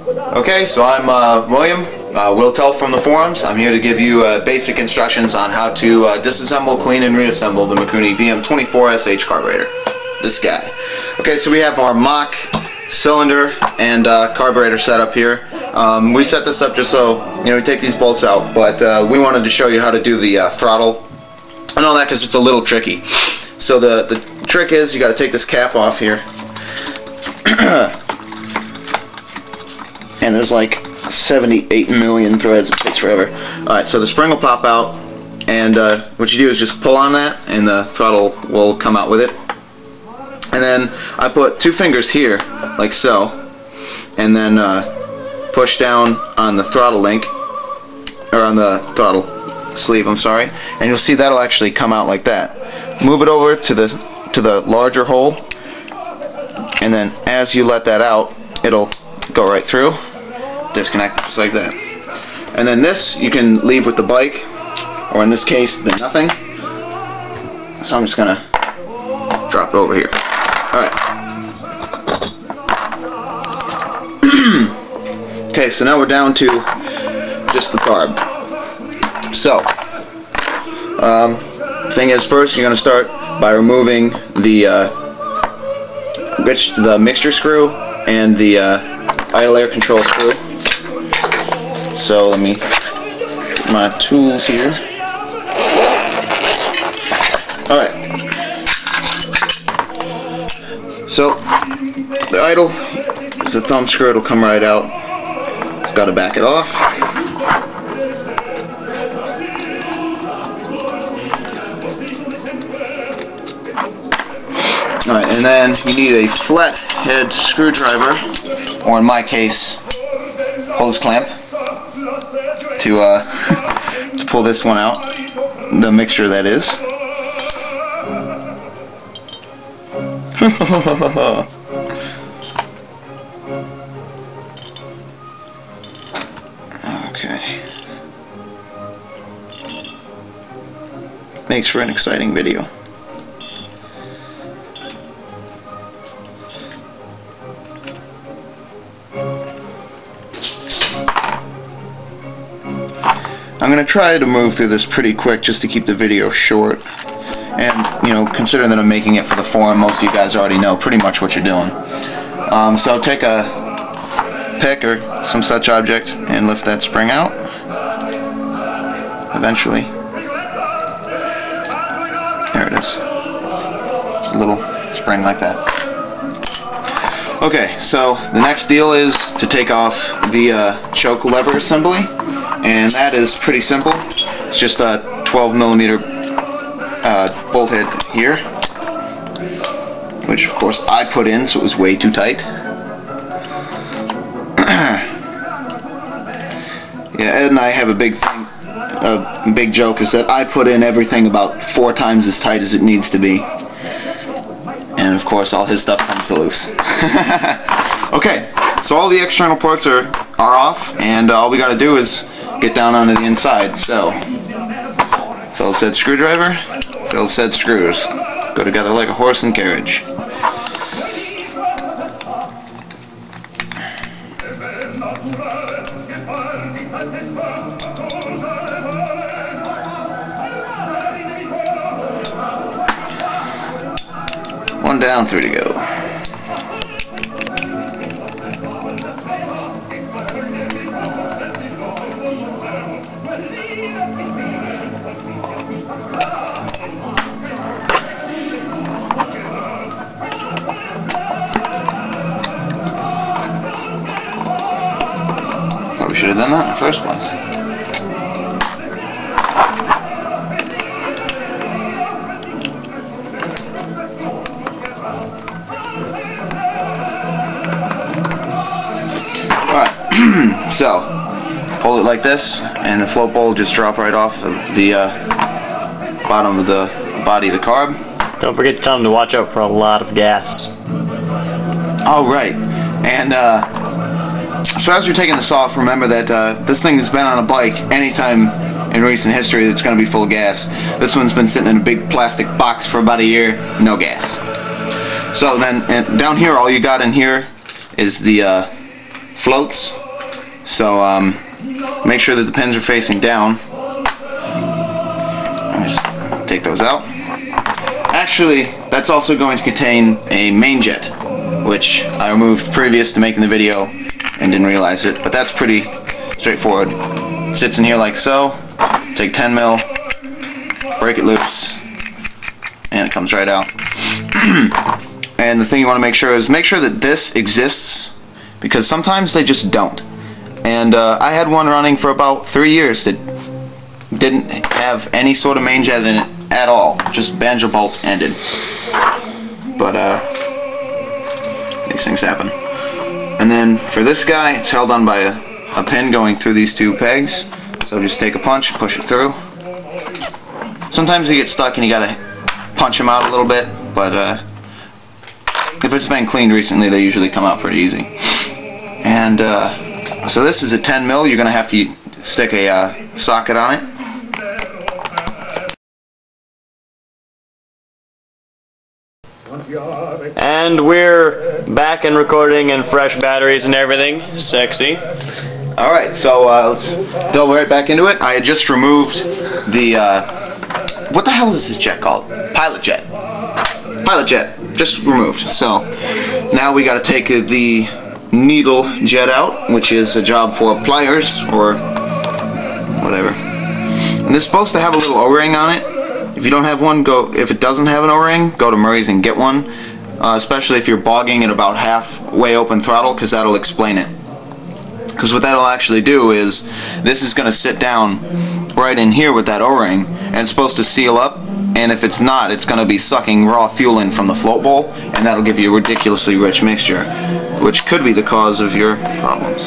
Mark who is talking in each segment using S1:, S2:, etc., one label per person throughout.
S1: Okay, so I'm William, Will Tell from the forums. I'm here to give you basic instructions on how to disassemble, clean, and reassemble the Mikuni VM24SH carburetor. This guy. Okay, so we have our mock cylinder and carburetor setup here. We set this up just so, we take these bolts out, but we wanted to show you how to do the throttle and all that because it's a little tricky. So the trick is you got to take this cap off here. And there's like 78 million threads. It takes forever. Alright, so the spring will pop out, and what you do is just pull on that and the throttle will come out with it. And then I put 2 fingers here, like so, and then push down on the throttle link, or on the throttle sleeve, I'm sorry, and you'll see that'll actually come out like that. Move it over to the larger hole, and then as you let that out, it'll go right through, disconnect just like that. And then this you can leave with the bike, or in this case the nothing. So I'm just gonna drop it over here. Alright. Okay, so now we're down to just the carb. So thing is, first you're gonna start by removing the mixture screw and the idle air control screw. So let me get my tools here. Alright. So the idle is the thumb screw, it'll come right out. Just gotta back it off. Alright, and then you need a flathead screwdriver, or in my case, hose clamp, to to pull this one out, the mixture that is. Okay. Makes for an exciting video. I'm going to try to move through this pretty quick just to keep the video short. And, considering that I'm making it for the forum, most of you guys already know pretty much what you're doing. So take a pick or some such object and lift that spring out. Eventually. There it is. Just a little spring like that. Okay, so the next deal is to take off the choke lever assembly. And that is pretty simple. It's just a 12mm bolt head here, which of course I put in, so it was way too tight. Yeah, Ed and I have a big thing, a big joke is that I put in everything about 4 times as tight as it needs to be, and of course all his stuff comes loose. Okay, so all the external parts are off, and all we got to do is get down onto the inside. So, Phillips head screwdriver, Phillips head screws. Go together like a horse and carriage. One down, 3 to go. Probably should have done that in the first place. Alright, so hold it like this, and the float bowl will just drop right off of the bottom of the body of the carb.
S2: Don't forget to tell them to watch out for a lot of gas.
S1: Oh, right. And so as you're taking this off, remember that this thing has been on a bike anytime in recent history that's going to be full of gas. This one's been sitting in a big plastic box for about a year, no gas. So then, and down here, all you got in here is the floats. So make sure that the pins are facing down. Just take those out. Actually, that's also going to contain a main jet, which I removed previous to making the video and didn't realize it, but that's pretty straightforward. It sits in here like so. Take 10 mil, break it loose, and it comes right out. And the thing you want to make sure that this exists, because sometimes they just don't. And I had one running for about 3 years that didn't have any sort of main jet in it at all, just banjo bolt ended. But these things happen. And then for this guy, it's held on by a pin going through these two pegs. So just take a punch, push it through. Sometimes they get stuck and you gotta punch them out a little bit, but if it's been cleaned recently, they usually come out pretty easy. And so this is a 10 mil. You're gonna have to stick a socket on it.
S2: And we're back and recording and fresh batteries and everything. Sexy.
S1: Alright, so let's delve right back into it. I had just removed the, what the hell is this jet called? Pilot jet. Pilot jet, just removed. So now we gotta take the needle jet out, which is a job for pliers or whatever. And it's supposed to have a little O-ring on it. If you don't have one, if it doesn't have an O-ring, go to Murray's and get one. Especially if you're bogging at about halfway open throttle, because that'll explain it. Because what that'll actually do is, this is going to sit down right in here with that O-ring, and it's supposed to seal up, and if it's not, it's going to be sucking raw fuel in from the float bowl, and that'll give you a ridiculously rich mixture, which could be the cause of your problems.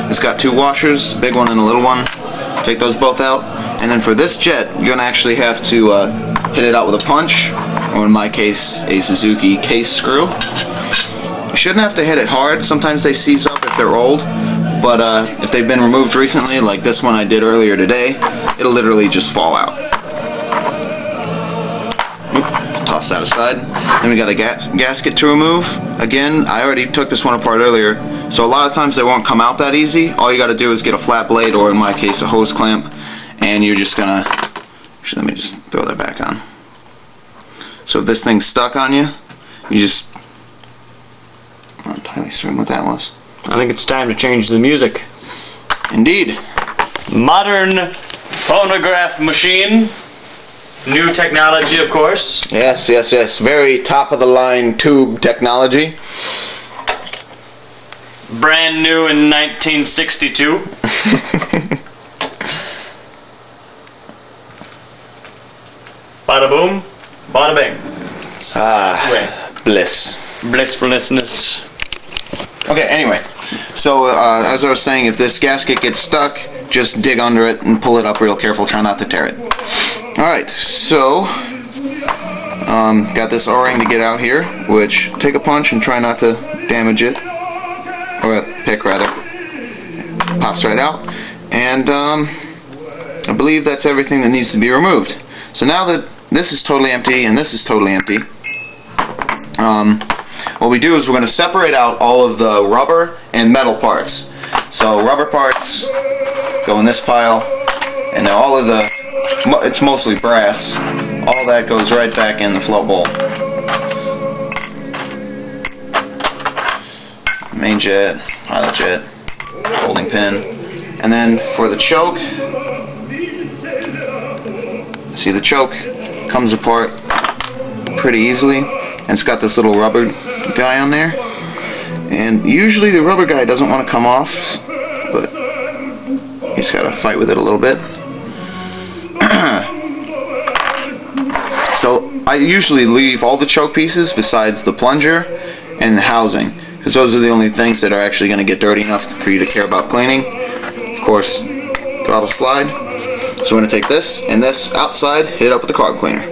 S1: It's got two washers, a big one and a little one. Take those both out, and then for this jet, you're going to actually have to hit it out with a punch, or in my case, a Suzuki case screw. You shouldn't have to hit it hard. Sometimes they seize up if they're old, but if they've been removed recently, like this one I did earlier today, it'll literally just fall out. Oop, toss that aside. Then we got a gasket to remove. Again, I already took this one apart earlier, so a lot of times they won't come out that easy. All you got to do is get a flat blade, or in my case, a hose clamp, and you're just gonna. Actually, let me just throw that back on. So if this thing's stuck on you, you just. I'm not entirely certain what that was.
S2: I think it's time to change the music.
S1: Indeed.
S2: Modern phonograph machine. New technology, of course.
S1: Yes, yes, yes. Very top of the line tube technology.
S2: Brand new in 1962. Bada boom, bada bing.
S1: Bliss.
S2: Blissfulness.
S1: Okay, anyway, so as I was saying, if this gasket gets stuck, just dig under it and pull it up real careful. Try not to tear it. Alright, so got this O-ring to get out here, which take a punch and try not to damage it, or pick rather. Pops right out, and I believe that's everything that needs to be removed. So now that this is totally empty and this is totally empty, what we do is we're going to separate out all of the rubber and metal parts. So rubber parts go in this pile, and now all of the, it's mostly brass, all that goes right back in the float bowl. Main jet, pilot jet, holding pin, and then for the choke, see the choke comes apart pretty easily, and it's got this little rubber guy on there, and usually the rubber guy doesn't want to come off, but you just gotta fight with it a little bit. So I usually leave all the choke pieces besides the plunger and the housing, because those are the only things that are actually going to get dirty enough for you to care about cleaning. Of course, throttle slide. So we're going to take this and this outside, hit it up with the carb cleaner.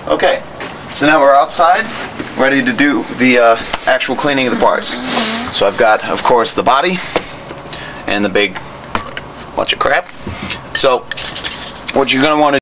S1: Okay, so now we're outside, ready to do the actual cleaning of the parts. So I've got, of course, the body and the big bunch of crap. So what you're going to want to